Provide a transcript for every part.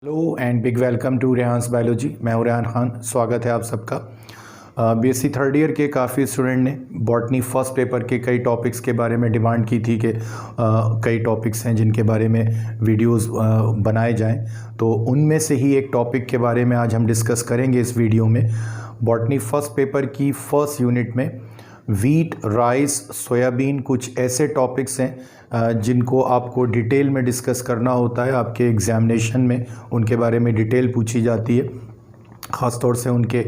Hello and big welcome to Rehan's biology. मैं हूं रेहान खान। स्वागत है आप सबका। बीएससी थर्ड ईयर के काफ़ी स्टूडेंट ने बॉटनी फर्स्ट पेपर के कई टॉपिक्स के बारे में डिमांड की थी कि कई टॉपिक्स हैं जिनके बारे में वीडियोस बनाए जाएं, तो उनमें से ही एक टॉपिक के बारे में आज हम डिस्कस करेंगे इस वीडियो में। बॉटनी फर्स्ट पेपर की फर्स्ट यूनिट में वीट, राइस, सोयाबीन कुछ ऐसे टॉपिक्स हैं जिनको आपको डिटेल में डिस्कस करना होता है। आपके एग्जामिनेशन में उनके बारे में डिटेल पूछी जाती है, ख़ासतौर से उनके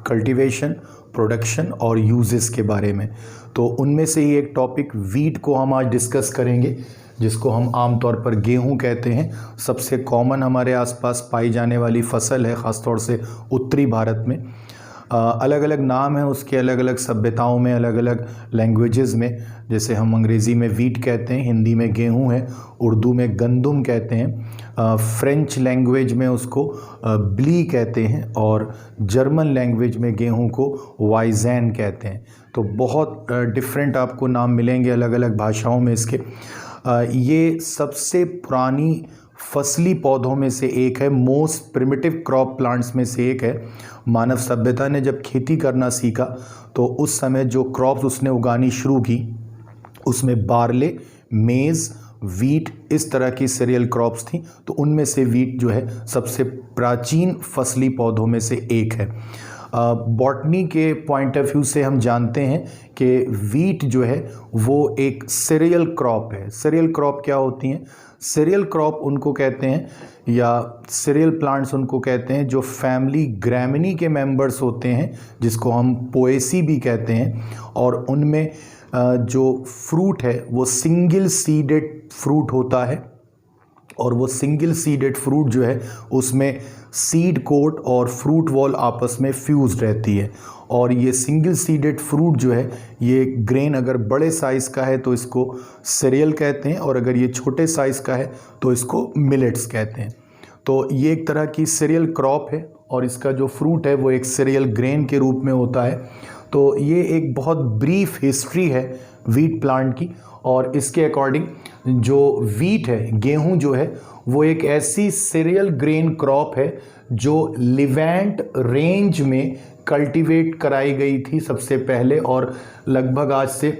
कल्टीवेशन, प्रोडक्शन और यूजेस के बारे में। तो उनमें से ही एक टॉपिक वीट को हम आज डिस्कस करेंगे, जिसको हम आमतौर पर गेहूं कहते हैं। सबसे कॉमन हमारे आसपास पाई जाने वाली फसल है, ख़ासतौर से उत्तरी भारत में। अलग अलग नाम है उसके, अलग अलग सभ्यताओं में, अलग अलग लैंग्वेजेस में। जैसे हम अंग्रेज़ी में वीट कहते हैं, हिंदी में गेहूं है, उर्दू में गंदुम कहते हैं, फ्रेंच लैंग्वेज में उसको ब्ली कहते हैं और जर्मन लैंग्वेज में गेहूं को वाइज़ैन कहते हैं। तो बहुत डिफरेंट आपको नाम मिलेंगे अलग अलग भाषाओं में इसके। ये सबसे पुरानी फसली पौधों में से एक है, मोस्ट प्रिमिटिव क्रॉप प्लांट्स में से एक है। मानव सभ्यता ने जब खेती करना सीखा तो उस समय जो क्रॉप्स उसने उगानी शुरू की उसमें बार्ले, मेज़, वीट इस तरह की सीरियल क्रॉप्स थी। तो उनमें से वीट जो है सबसे प्राचीन फसली पौधों में से एक है। बॉटनी के पॉइंट ऑफ व्यू से हम जानते हैं कि वीट जो है वो एक सीरियल क्रॉप है। सीरियल क्रॉप क्या होती हैं? सीरियल क्रॉप उनको कहते हैं या सीरियल प्लांट्स उनको कहते हैं जो फैमिली ग्रैमिनी के मेंबर्स होते हैं, जिसको हम पोएसी भी कहते हैं। और उनमें जो फ्रूट है वो सिंगल सीडेड फ्रूट होता है, और वो सिंगल सीडेड फ्रूट जो है उसमें सीड कोट और फ्रूट वॉल आपस में फ्यूज रहती है। और ये सिंगल सीडेड फ्रूट जो है, ये ग्रेन अगर बड़े साइज़ का है तो इसको सीरियल कहते हैं, और अगर ये छोटे साइज़ का है तो इसको मिलेट्स कहते हैं। तो ये एक तरह की सीरियल क्रॉप है और इसका जो फ्रूट है वो एक सीरियल ग्रेन के रूप में होता है। तो ये एक बहुत ब्रीफ हिस्ट्री है वीट प्लांट की। और इसके अकॉर्डिंग जो वीट है, गेहूं जो है, वो एक ऐसी सीरियल ग्रेन क्रॉप है जो लिवेंट रेंज में कल्टीवेट कराई गई थी सबसे पहले, और लगभग आज से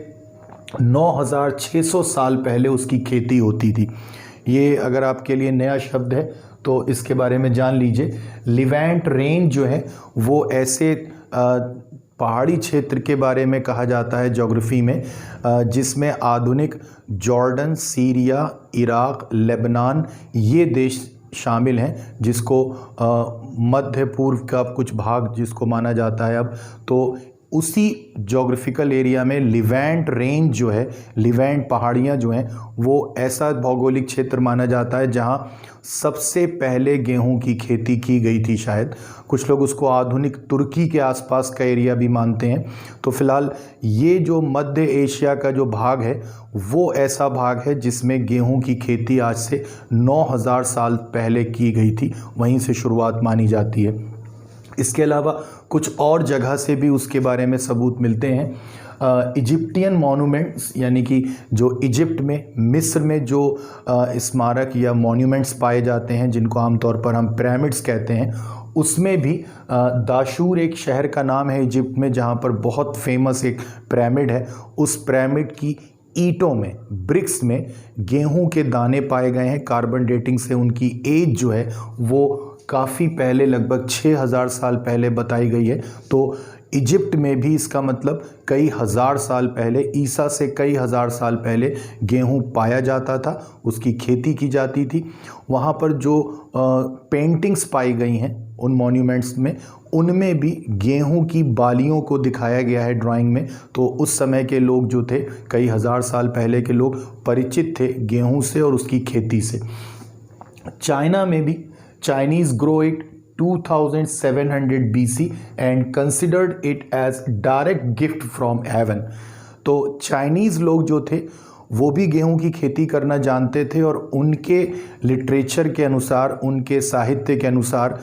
9600 साल पहले उसकी खेती होती थी। ये अगर आपके लिए नया शब्द है तो इसके बारे में जान लीजिए। लिवेंट रेंज जो है वो ऐसे पहाड़ी क्षेत्र के बारे में कहा जाता है ज्योग्राफी में, जिसमें आधुनिक जॉर्डन, सीरिया, इराक, लेबनान ये देश शामिल हैं, जिसको मध्य पूर्व का कुछ भाग जिसको माना जाता है अब। तो उसी जोग्राफिकल एरिया में लिवेंट रेंज जो है, लिवेंट पहाड़ियाँ जो हैं, वो ऐसा भौगोलिक क्षेत्र माना जाता है जहाँ सबसे पहले गेहूं की खेती की गई थी। शायद कुछ लोग उसको आधुनिक तुर्की के आसपास का एरिया भी मानते हैं। तो फिलहाल ये जो मध्य एशिया का जो भाग है वो ऐसा भाग है जिसमें गेहूं की खेती आज से 9000 साल पहले की गई थी, वहीं से शुरुआत मानी जाती है। इसके अलावा कुछ और जगह से भी उसके बारे में सबूत मिलते हैं। इजिप्टियन मॉन्यूमेंट्स, यानी कि जो इजिप्ट में, मिस्र में जो स्मारक या मॉन्यूमेंट्स पाए जाते हैं जिनको आमतौर पर हम पिरामिड्स कहते हैं, उसमें भी दाशूर एक शहर का नाम है इजिप्ट में, जहाँ पर बहुत फेमस एक पिरामिड है। उस पिरामिड की ईंटों में, ब्रिक्स में गेहूं के दाने पाए गए हैं। कार्बन डेटिंग से उनकी एज जो है वो काफ़ी पहले, लगभग 6000 साल पहले बताई गई है। तो इजिप्ट में भी इसका मतलब कई हज़ार साल पहले, ईसा से कई हज़ार साल पहले गेहूं पाया जाता था, उसकी खेती की जाती थी। वहाँ पर जो पेंटिंग्स पाई गई हैं उन मॉन्यूमेंट्स में, उनमें भी गेहूं की बालियों को दिखाया गया है ड्राइंग में। तो उस समय के लोग जो थे, कई हज़ार साल पहले के लोग परिचित थे गेहूं से और उसकी खेती से। चाइना में भी Chinese grow it 2700 BC and considered it as direct gift from heaven। तो चाइनीज़ लोग जो थे वो भी गेहूं की खेती करना जानते थे, और उनके लिटरेचर के अनुसार, उनके साहित्य के अनुसार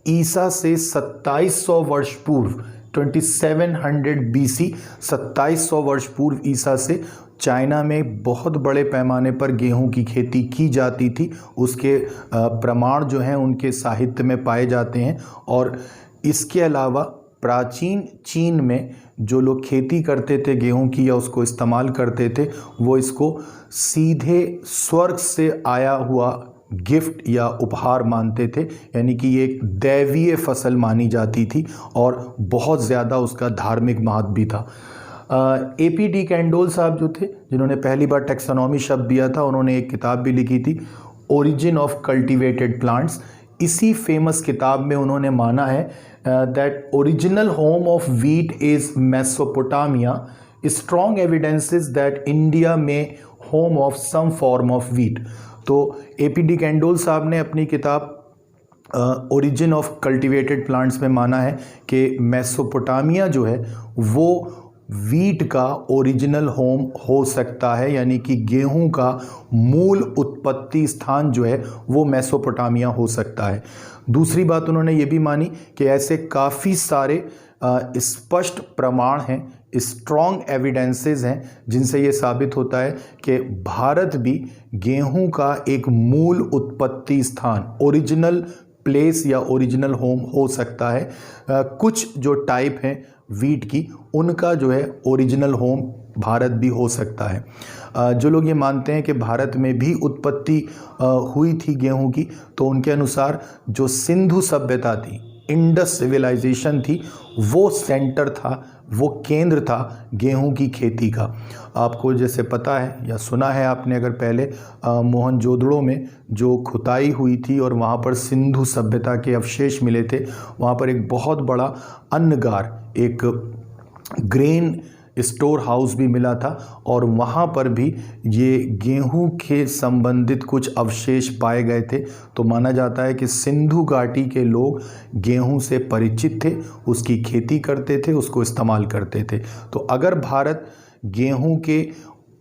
ईसा से 2700 वर्ष पूर्व, 2700 BC, 2700 वर्ष पूर्व ईसा से चाइना में बहुत बड़े पैमाने पर गेहूं की खेती की जाती थी। उसके प्रमाण जो हैं उनके साहित्य में पाए जाते हैं। और इसके अलावा प्राचीन चीन में जो लोग खेती करते थे गेहूं की या उसको इस्तेमाल करते थे, वो इसको सीधे स्वर्ग से आया हुआ गिफ्ट या उपहार मानते थे, यानी कि ये एक दैवीय फसल मानी जाती थी और बहुत ज़्यादा उसका धार्मिक महत्व भी था। AP डी कैंडोल साहब जो थे, जिन्होंने पहली बार टैक्सोनॉमी शब्द दिया था, उन्होंने एक किताब भी लिखी थी, ओरिजिन ऑफ कल्टिवेटेड प्लांट्स। इसी फेमस किताब में उन्होंने माना है that original home of wheat is Mesopotamia, strong evidences that India में home of some form of wheat. तो AP डी कैंडोल साहब ने अपनी किताब ओरिजिन ऑफ कल्टिवेटेड प्लांट्स में माना है कि मेसोपोटामिया जो है वो वीट का ओरिजिनल होम हो सकता है, यानी कि गेहूं का मूल उत्पत्ति स्थान जो है वो मेसोपोटामिया हो सकता है। दूसरी बात उन्होंने ये भी मानी कि ऐसे काफ़ी सारे स्पष्ट प्रमाण हैं, स्ट्रॉन्ग एविडेंसेस हैं, जिनसे ये साबित होता है कि भारत भी गेहूं का एक मूल उत्पत्ति स्थान, ओरिजिनल प्लेस या ओरिजिनल होम हो सकता है। कुछ जो टाइप हैं वीट की, उनका जो है ओरिजिनल होम भारत भी हो सकता है। जो लोग ये मानते हैं कि भारत में भी उत्पत्ति हुई थी गेहूं की, तो उनके अनुसार जो सिंधु सभ्यता थी, इंडस सिविलाइजेशन थी, वो सेंटर था, वो केंद्र था गेहूं की खेती का। आपको जैसे पता है या सुना है आपने अगर पहले, मोहनजोदड़ो में जो खुदाई हुई थी और वहाँ पर सिंधु सभ्यता के अवशेष मिले थे, वहाँ पर एक बहुत बड़ा अन्नगार, एक ग्रेन स्टोर हाउस भी मिला था और वहाँ पर भी ये गेहूं के संबंधित कुछ अवशेष पाए गए थे। तो माना जाता है कि सिंधु घाटी के लोग गेहूं से परिचित थे, उसकी खेती करते थे, उसको इस्तेमाल करते थे। तो अगर भारत गेहूं के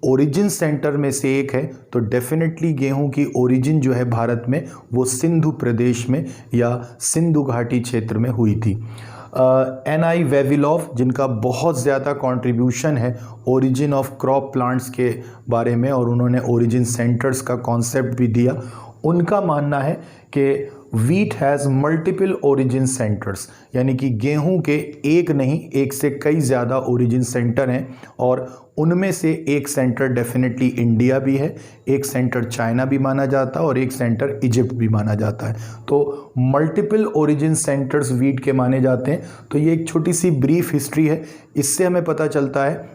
ओरिजिन सेंटर में से एक है, तो डेफिनेटली गेहूं की ओरिजिन जो है भारत में वो सिंधु प्रदेश में या सिंधु घाटी क्षेत्र में हुई थी। N.I. वेविलोव, जिनका बहुत ज़्यादा कंट्रीब्यूशन है ओरिजिन ऑफ क्रॉप प्लांट्स के बारे में और उन्होंने ओरिजिन सेंटर्स का कॉन्सेप्ट भी दिया, उनका मानना है कि wheat has multiple origin centres, यानी कि गेहूं के एक नहीं, एक से कई ज़्यादा ओरिजिन सेंटर हैं और उनमें से एक सेंटर डेफिनेटली इंडिया भी है, एक सेंटर चाइना भी माना जाता है और एक सेंटर इजिप्ट भी माना जाता है। तो मल्टीपल ओरिजिन सेंटर्स वीट के माने जाते हैं। तो ये एक छोटी सी ब्रीफ हिस्ट्री है, इससे हमें पता चलता है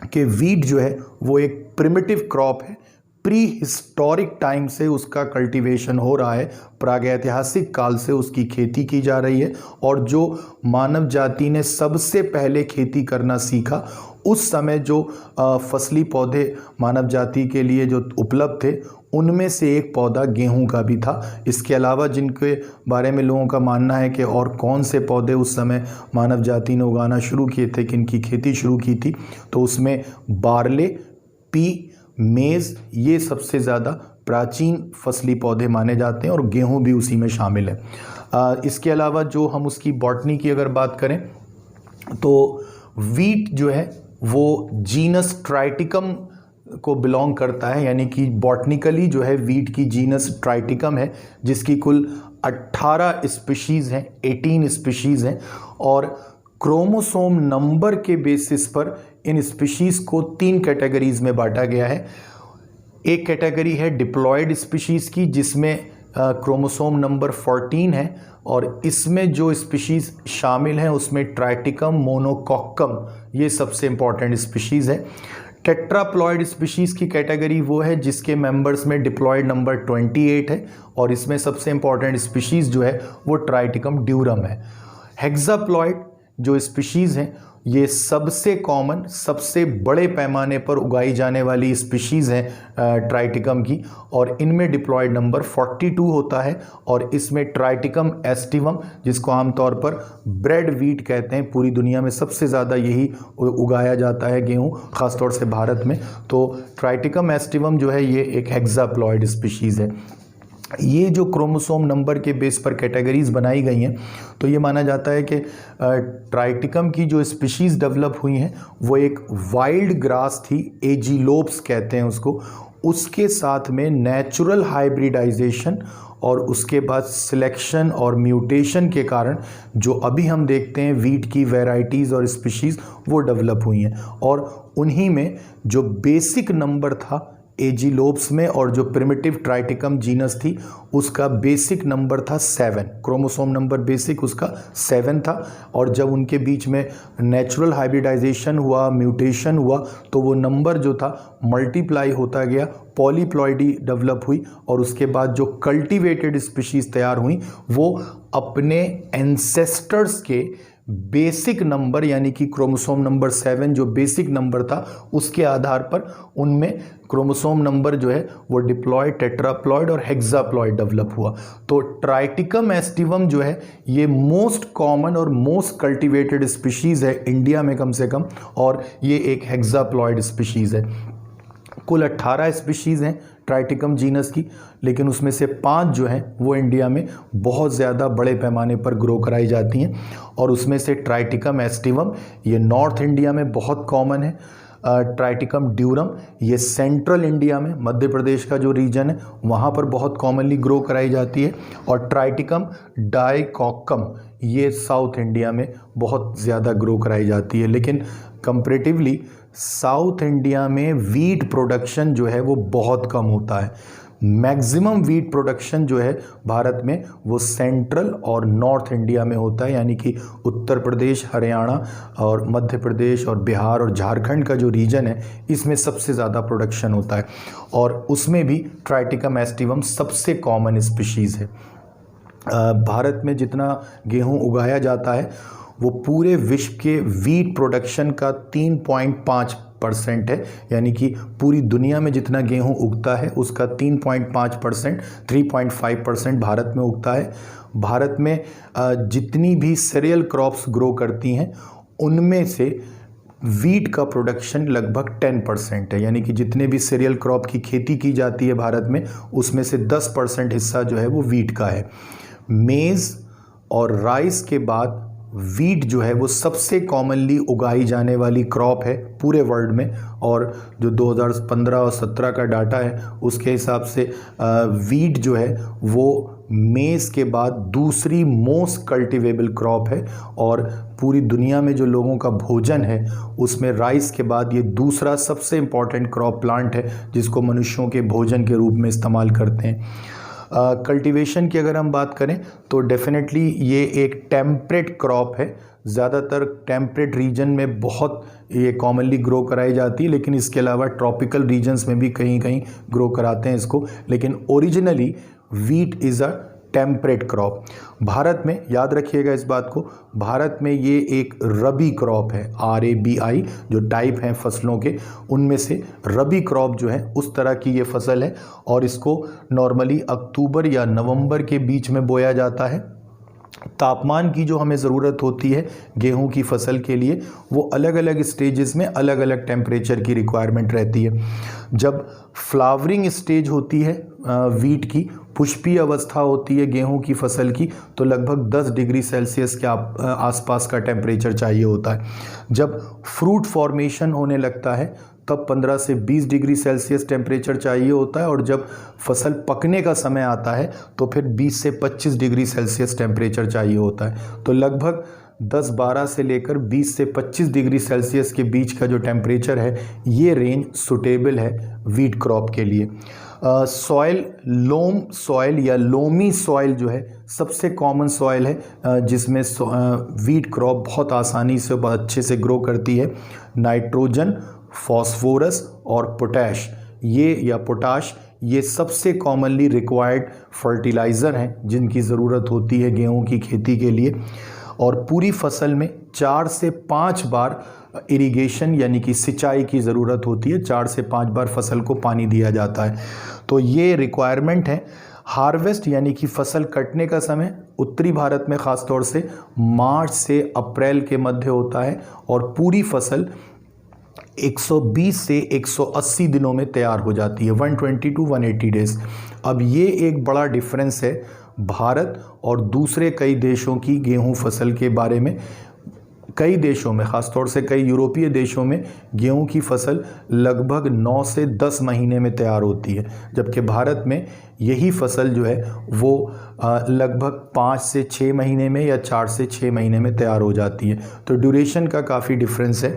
कि वीट जो है वो एक प्रिमिटिव क्रॉप है, प्री हिस्टोरिक टाइम से उसका कल्टीवेशन हो रहा है, प्रागैतिहासिक काल से उसकी खेती की जा रही है और जो मानव जाति ने सबसे पहले खेती करना सीखा, उस समय जो फसली पौधे मानव जाति के लिए जो उपलब्ध थे, उनमें से एक पौधा गेहूं का भी था। इसके अलावा जिनके बारे में लोगों का मानना है कि और कौन से पौधे उस समय मानव जाति ने उगाना शुरू किए थे, किनकी खेती शुरू की थी, तो उसमें बार्ले, पी, मेज़, ये सबसे ज़्यादा प्राचीन फसली पौधे माने जाते हैं और गेहूं भी उसी में शामिल है। इसके अलावा जो हम उसकी बॉटनी की अगर बात करें तो वीट जो है वो जीनस ट्राइटिकम को बिलोंग करता है, यानी कि बॉटनिकली जो है वीट की जीनस ट्राइटिकम है, जिसकी कुल 18 स्पीशीज़ हैं, 18 स्पीशीज़ हैं और क्रोमोसोम नंबर के बेसिस पर इन स्पीशीज़ को 3 कैटेगरीज़ में बांटा गया है। एक कैटेगरी है डिप्लॉयड स्पीशीज़ की, जिसमें क्रोमोसोम नंबर 14 है और इसमें जो स्पीशीज़ शामिल हैं उसमें ट्राइटिकम मोनोकोक्कम, ये सबसे इम्पॉर्टेंट स्पीशीज़ है। टेट्राप्लॉयड स्पीशीज़ की कैटेगरी वो है जिसके मेंबर्स में डिप्लॉयड नंबर 28 है और इसमें सबसे इम्पॉर्टेंट स्पीशीज़ जो है वो ट्राइटिकम ड्यूरम है। हेक्साप्लॉयड जो स्पीशीज़ हैं, ये सबसे कॉमन, सबसे बड़े पैमाने पर उगाई जाने वाली स्पीशीज़ हैं ट्राइटिकम की और इनमें डिप्लॉयड नंबर 42 होता है और इसमें ट्राइटिकम एस्टिवम, जिसको आमतौर पर ब्रेड वीट कहते हैं, पूरी दुनिया में सबसे ज़्यादा यही उगाया जाता है गेहूं, ख़ासतौर से भारत में। तो ट्राइटिकम एस्टिवम जो है ये एक हेक्साप्लॉयड स्पीशीज़ है। ये जो क्रोमोसोम नंबर के बेस पर कैटेगरीज बनाई गई हैं, तो ये माना जाता है कि ट्राइटिकम की जो स्पीशीज़ डेवलप हुई हैं वो एक वाइल्ड ग्रास थी, एजिलोप्स कहते हैं उसको, उसके साथ में नेचुरल हाइब्रिडाइजेशन और उसके बाद सिलेक्शन और म्यूटेशन के कारण जो अभी हम देखते हैं वीट की वैरायटीज़ और स्पीशीज़ वो डेवलप हुई हैं। और उन्हीं में जो बेसिक नंबर था एजिलोप्स में और जो प्रिमिटिव ट्राइटिकम जीनस थी उसका बेसिक नंबर था 7, क्रोमोसोम नंबर बेसिक उसका 7 था। और जब उनके बीच में नेचुरल हाइब्रिडाइजेशन हुआ, म्यूटेशन हुआ, तो वो नंबर जो था मल्टीप्लाई होता गया, पॉलीप्लॉइडी डेवलप हुई और उसके बाद जो कल्टीवेटेड स्पीशीज़ तैयार हुई वो अपने एंसेस्टर्स के बेसिक नंबर यानी कि क्रोमोसोम नंबर 7 जो बेसिक नंबर था उसके आधार पर उनमें क्रोमोसोम नंबर जो है वो डिप्लॉयड, टेट्राप्लॉयड और हेक्साप्लॉयड डेवलप हुआ। तो ट्राइटिकम एस्टिवम जो है ये मोस्ट कॉमन और मोस्ट कल्टीवेटेड स्पीशीज़ है इंडिया में कम से कम, और ये एक हेक्साप्लॉयड स्पीशीज़ है। कुल 18 स्पीशीज़ हैं ट्राइटिकम जीनस की, लेकिन उसमें से 5 जो हैं वो इंडिया में बहुत ज़्यादा बड़े पैमाने पर ग्रो कराई जाती हैं। और उसमें से ट्राइटिकम एस्टिवम ये नॉर्थ इंडिया में बहुत कॉमन है, ट्राइटिकम ड्यूरम ये सेंट्रल इंडिया में, मध्य प्रदेश का जो रीजन है वहाँ पर बहुत कॉमनली ग्रो कराई जाती है, और ट्राइटिकम डाइकोकम ये साउथ इंडिया में बहुत ज़्यादा ग्रो कराई जाती है। लेकिन कंपैरेटिवली साउथ इंडिया में वीट प्रोडक्शन जो है वो बहुत कम होता है। मैक्सिमम वीट प्रोडक्शन जो है भारत में वो सेंट्रल और नॉर्थ इंडिया में होता है, यानी कि उत्तर प्रदेश, हरियाणा और मध्य प्रदेश और बिहार और झारखंड का जो रीजन है इसमें सबसे ज़्यादा प्रोडक्शन होता है, और उसमें भी ट्राइटिकम एस्टिवम सबसे कॉमन स्पीशीज़ है। भारत में जितना गेहूँ उगाया जाता है वो पूरे विश्व के वीट प्रोडक्शन का 3.5% है, यानी कि पूरी दुनिया में जितना गेहूं उगता है उसका 3.5%, 3.5% भारत में उगता है। भारत में जितनी भी सीरियल क्रॉप्स ग्रो करती हैं उनमें से वीट का प्रोडक्शन लगभग 10% है, यानी कि जितने भी सीरियल क्रॉप की खेती की जाती है भारत में उसमें से 10% हिस्सा जो है वो वीट का है। मेज़ और राइस के बाद वीट जो है वो सबसे कॉमनली उगाई जाने वाली क्रॉप है पूरे वर्ल्ड में, और जो 2015 और 17 का डाटा है उसके हिसाब से वीट जो है वो मेज़ के बाद दूसरी मोस्ट कल्टीवेबल क्रॉप है, और पूरी दुनिया में जो लोगों का भोजन है उसमें राइस के बाद ये दूसरा सबसे इम्पॉर्टेंट क्रॉप प्लांट है जिसको मनुष्यों के भोजन के रूप में इस्तेमाल करते हैं। कल्टीवेशन की अगर हम बात करें तो डेफिनेटली ये एक टेम्परेट क्रॉप है, ज़्यादातर टेम्परेट रीजन में बहुत ये कॉमनली ग्रो कराई जाती है, लेकिन इसके अलावा ट्रॉपिकल रीजन्स में भी कहीं कहीं ग्रो कराते हैं इसको, लेकिन originally wheat is a temperate crop. Bharat में याद रखिएगा इस बात को, भारत में ये एक रबी क्रॉप है, RABI जो टाइप हैं फसलों के उनमें से रबी क्रॉप जो है उस तरह की ये फसल है, और इसको नॉर्मली अक्टूबर या नवंबर के बीच में बोया जाता है। तापमान की जो हमें ज़रूरत होती है गेहूं की फसल के लिए वो अलग अलग स्टेजेस में अलग अलग टेम्परेचर की रिक्वायरमेंट रहती है। जब फ्लावरिंग स्टेज होती है वीट की, पुष्पीय अवस्था होती है गेहूं की फसल की, तो लगभग 10 डिग्री सेल्सियस के आसपास का टेम्परेचर चाहिए होता है। जब फ्रूट फॉर्मेशन होने लगता है तब 15 से 20 डिग्री सेल्सियस टेम्परेचर चाहिए होता है, और जब फसल पकने का समय आता है तो फिर 20 से 25 डिग्री सेल्सियस टेम्परेचर चाहिए होता है। तो लगभग 10-12 से लेकर 20 से 25 डिग्री सेल्सियस के बीच का जो टेम्परेचर है ये रेंज सूटेबल है वीट क्रॉप के लिए। सॉइल लोम सॉइल या लोमी सॉइल जो है सबसे कॉमन सॉइल है जिसमें वीट क्रॉप बहुत आसानी से बहुत अच्छे से ग्रो करती है। नाइट्रोजन, फॉस्फोरस और पोटैश ये सबसे कॉमनली रिक्वायर्ड फर्टिलाइज़र हैं जिनकी ज़रूरत होती है गेहूं की खेती के लिए, और पूरी फसल में 4 से 5 बार इरिगेशन यानी कि सिंचाई की ज़रूरत होती है, 4 से 5 बार फसल को पानी दिया जाता है। तो ये रिक्वायरमेंट है। हार्वेस्ट यानी कि फसल कटने का समय उत्तरी भारत में ख़ास तौर से मार्च से अप्रैल के मध्य होता है, और पूरी फसल 120 से 180 दिनों में तैयार हो जाती है, 120 टू 180 डेज। अब ये एक बड़ा डिफरेंस है भारत और दूसरे कई देशों की गेहूं फसल के बारे में। कई देशों में, ख़ासतौर से कई यूरोपीय देशों में गेहूं की फसल लगभग 9 से 10 महीने में तैयार होती है, जबकि भारत में यही फसल जो है वो लगभग 5 से 6 महीने में या 4 से 6 महीने में तैयार हो जाती है। तो ड्यूरेशन का काफ़ी डिफरेंस है।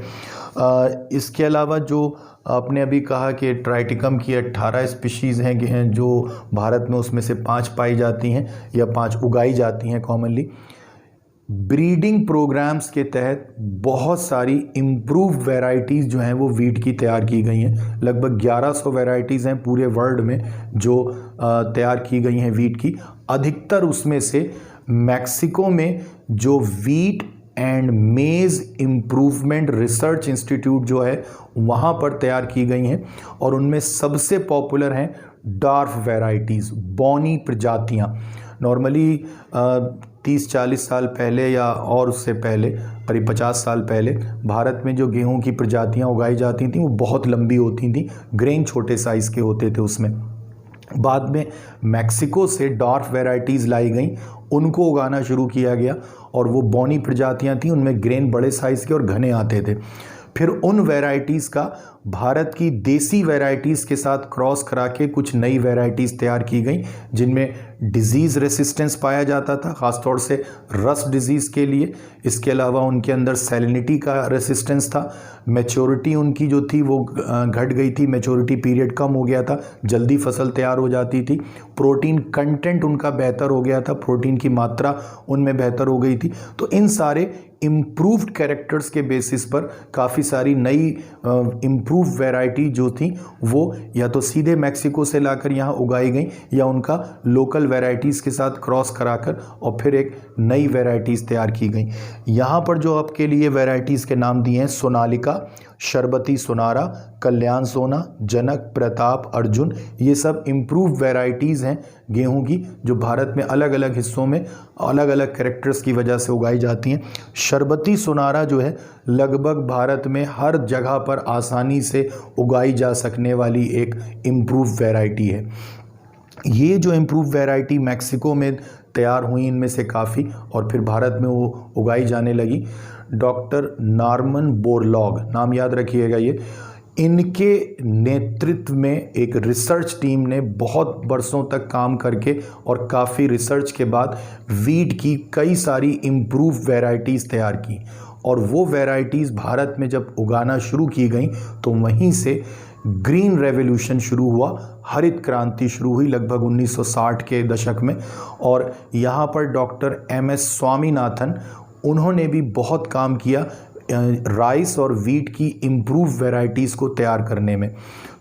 इसके अलावा जो आपने अभी कहा कि ट्राइटिकम की 18 स्पीशीज़ हैं जो भारत में, उसमें से 5 पाई जाती हैं या 5 उगाई जाती हैं कॉमनली। ब्रीडिंग प्रोग्राम्स के तहत बहुत सारी इम्प्रूव वैरायटीज़ जो हैं वो वीट की तैयार की गई हैं। लगभग 1100 वैरायटीज़ हैं पूरे वर्ल्ड में जो तैयार की गई हैं वीट की। अधिकतर उसमें से मैक्सिको में जो वीट एंड मेज़ इम्प्रूवमेंट रिसर्च इंस्टीट्यूट जो है वहाँ पर तैयार की गई हैं, और उनमें सबसे पॉपुलर हैं डार्फ वैरायटीज़, बौनी प्रजातियाँ। नॉर्मली 30-40 साल पहले या और उससे पहले, करीब 50 साल पहले, भारत में जो गेहूं की प्रजातियां उगाई जाती थीं वो बहुत लंबी होती थीं, ग्रेन छोटे साइज़ के होते थे उसमें। बाद में मैक्सिको से डार्फ वैरायटीज़ लाई गई, उनको उगाना शुरू किया गया, और वो बौनी प्रजातियां थीं, उनमें ग्रेन बड़े साइज़ के और घने आते थे। फिर उन वैरायटीज़ का भारत की देसी वैरायटीज़ के साथ क्रॉस करा के कुछ नई वैरायटीज़ तैयार की गई, जिनमें डिजीज़ रेसिस्टेंस पाया जाता था, ख़ासतौर से रस्ट डिजीज़ के लिए। इसके अलावा उनके अंदर सैलिनिटी का रेसिस्टेंस था। मैच्योरिटी उनकी जो थी वो घट गई थी, मैच्योरिटी पीरियड कम हो गया था, जल्दी फसल तैयार हो जाती थी। प्रोटीन कंटेंट उनका बेहतर हो गया था, प्रोटीन की मात्रा उनमें बेहतर हो गई थी। तो इन सारे इम्प्रूव्ड कैरेक्टर्स के बेसिस पर काफ़ी सारी नई इम्प्रूव वैरायटी जो थी वो या तो सीधे मैक्सिको से लाकर यहाँ उगाई गई, या उनका लोकल वैरायटीज़ के साथ क्रॉस कराकर और फिर एक नई वैरायटीज़ तैयार की गई। यहाँ पर जो आपके लिए वैरायटीज़ के नाम दिए हैं, सोनालिका, शरबती सोनारा, कल्याण सोना, जनक, प्रताप, अर्जुन, ये सब इम्प्रूव वैरायटीज़ हैं गेहूं की, जो भारत में अलग अलग हिस्सों में अलग अलग कैरेक्टर्स की वजह से उगाई जाती हैं। शरबती सोनारा जो है लगभग भारत में हर जगह पर आसानी से उगाई जा सकने वाली एक इम्प्रूव वैरायटी है। ये जो इम्प्रूव वैरायटी मैक्सिको में तैयार हुई इनमें से काफ़ी, और फिर भारत में वो उगाई जाने लगी। डॉक्टर नॉर्मन बोरलॉग, नाम याद रखिएगा ये, इनके नेतृत्व में एक रिसर्च टीम ने बहुत बरसों तक काम करके और काफ़ी रिसर्च के बाद वीट की कई सारी इम्प्रूव वैरायटीज़ तैयार की, और वो वैरायटीज़ भारत में जब उगाना शुरू की गई तो वहीं से ग्रीन रेवोल्यूशन शुरू हुआ, हरित क्रांति शुरू हुई लगभग 1960 के दशक में। और यहाँ पर डॉक्टर MS स्वामीनाथन, उन्होंने भी बहुत काम किया राइस और वीट की इम्प्रूव वैरायटीज़ को तैयार करने में।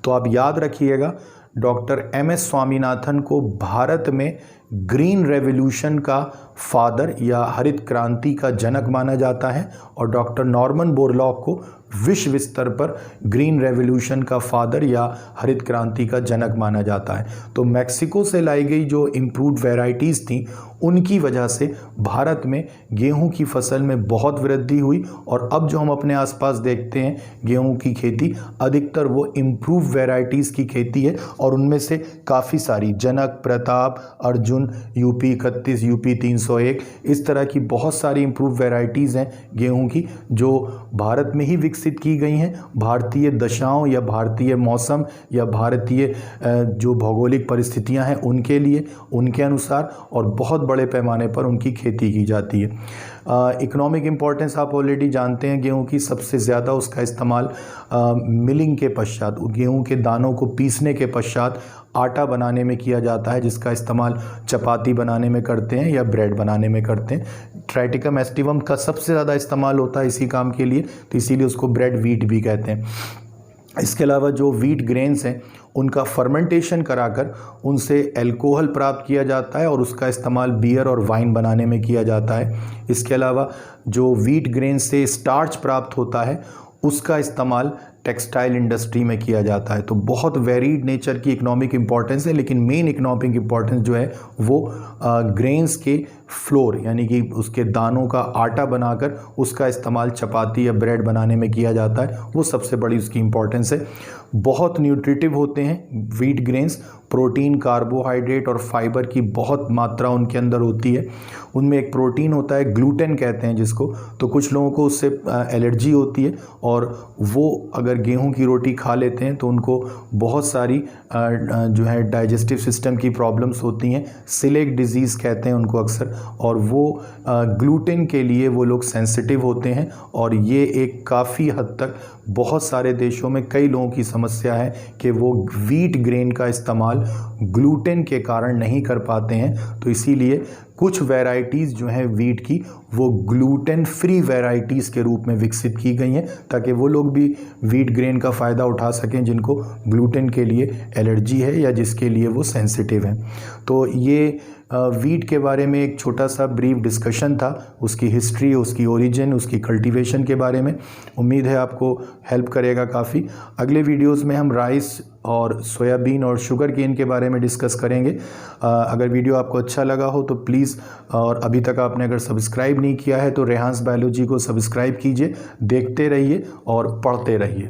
तो आप याद रखिएगा, डॉक्टर MS स्वामीनाथन को भारत में ग्रीन रेवोल्यूशन का फादर या हरित क्रांति का जनक माना जाता है, और डॉक्टर नॉर्मन बोरलॉग को विश्व स्तर पर ग्रीन रेवोल्यूशन का फादर या हरित क्रांति का जनक माना जाता है। तो मैक्सिको से लाई गई जो इम्प्रूव्ड वैरायटीज़ थी, उनकी वजह से भारत में गेहूं की फसल में बहुत वृद्धि हुई, और अब जो हम अपने आसपास देखते हैं गेहूं की खेती, अधिकतर वो इम्प्रूव वैरायटीज़ की खेती है, और उनमें से काफ़ी सारी जनक, प्रताप, अर्जुन, UP 31, UP 301, इस तरह की बहुत सारी इम्प्रूव वैरायटीज़ हैं गेहूं की, जो भारत में ही विकसित की गई हैं, भारतीय दशाओं या भारतीय मौसम या भारतीय जो भौगोलिक परिस्थितियां हैं उनके लिए, उनके अनुसार, और बहुत बड़े पैमाने पर उनकी खेती की जाती है। इकोनॉमिक इम्पोर्टेंस आप ऑलरेडी जानते हैं गेहूं की। सबसे ज़्यादा उसका इस्तेमाल मिलिंग के पश्चात, गेहूं के दानों को पीसने के पश्चात आटा बनाने में किया जाता है, जिसका इस्तेमाल चपाती बनाने में करते हैं या ब्रेड बनाने में करते हैं। ट्राइटिकम एस्टिवम का सबसे ज़्यादा इस्तेमाल होता है इसी काम के लिए, तो इसीलिए उसको ब्रेड वीट भी कहते हैं। इसके अलावा जो वीट ग्रेन्स हैं उनका फर्मेंटेशन कराकर उनसे अल्कोहल प्राप्त किया जाता है, और उसका इस्तेमाल बियर और वाइन बनाने में किया जाता है। इसके अलावा जो वीट ग्रेन से स्टार्च प्राप्त होता है, उसका इस्तेमाल टेक्सटाइल इंडस्ट्री में किया जाता है। तो बहुत वेरीड नेचर की इकोनॉमिक इंपॉर्टेंस है, लेकिन मेन इकोनॉमिक इंपॉर्टेंस जो है वो ग्रेन्स के फ्लोर यानी कि उसके दानों का आटा बनाकर उसका इस्तेमाल चपाती या ब्रेड बनाने में किया जाता है, वो सबसे बड़ी उसकी इंपॉर्टेंस है। बहुत न्यूट्रिटिव होते हैं व्हीट ग्रेन्स, प्रोटीन, कार्बोहाइड्रेट और फाइबर की बहुत मात्रा उनके अंदर होती है। उनमें एक प्रोटीन होता है, ग्लूटेन कहते हैं जिसको, तो कुछ लोगों को उससे एलर्जी होती है और वो अगर गेहूं की रोटी खा लेते हैं तो उनको बहुत सारी जो है डाइजेस्टिव सिस्टम की प्रॉब्लम्स होती हैं, सिलेक डिजीज़ कहते हैं उनको अक्सर, और वो ग्लूटेन के लिए वो लोग सेंसिटिव होते हैं। और ये एक काफ़ी हद तक बहुत सारे देशों में कई लोगों की समस्या है कि वो व्हीट ग्रेन का इस्तेमाल ग्लूटेन के कारण नहीं कर पाते हैं। तो इसीलिए कुछ वैरायटीज़ जो हैं व्हीट की वो ग्लूटेन फ्री वैरायटीज़ के रूप में विकसित की गई हैं, ताकि वो लोग भी व्हीट ग्रेन का फ़ायदा उठा सकें जिनको ग्लूटेन के लिए एलर्जी है या जिसके लिए वो सेंसिटिव हैं। तो ये व्हीट के बारे में एक छोटा सा ब्रीफ डिस्कशन था, उसकी हिस्ट्री, उसकी ओरिजिन, उसकी कल्टीवेशन के बारे में। उम्मीद है आपको हेल्प करेगा काफ़ी। अगले वीडियोस में हम राइस और सोयाबीन और शुगर केन के बारे में डिस्कस करेंगे। अगर वीडियो आपको अच्छा लगा हो तो प्लीज़, और अभी तक आपने अगर सब्सक्राइब नहीं किया है तो रेहांस बायोलॉजी को सब्सक्राइब कीजिए, देखते रहिए और पढ़ते रहिए।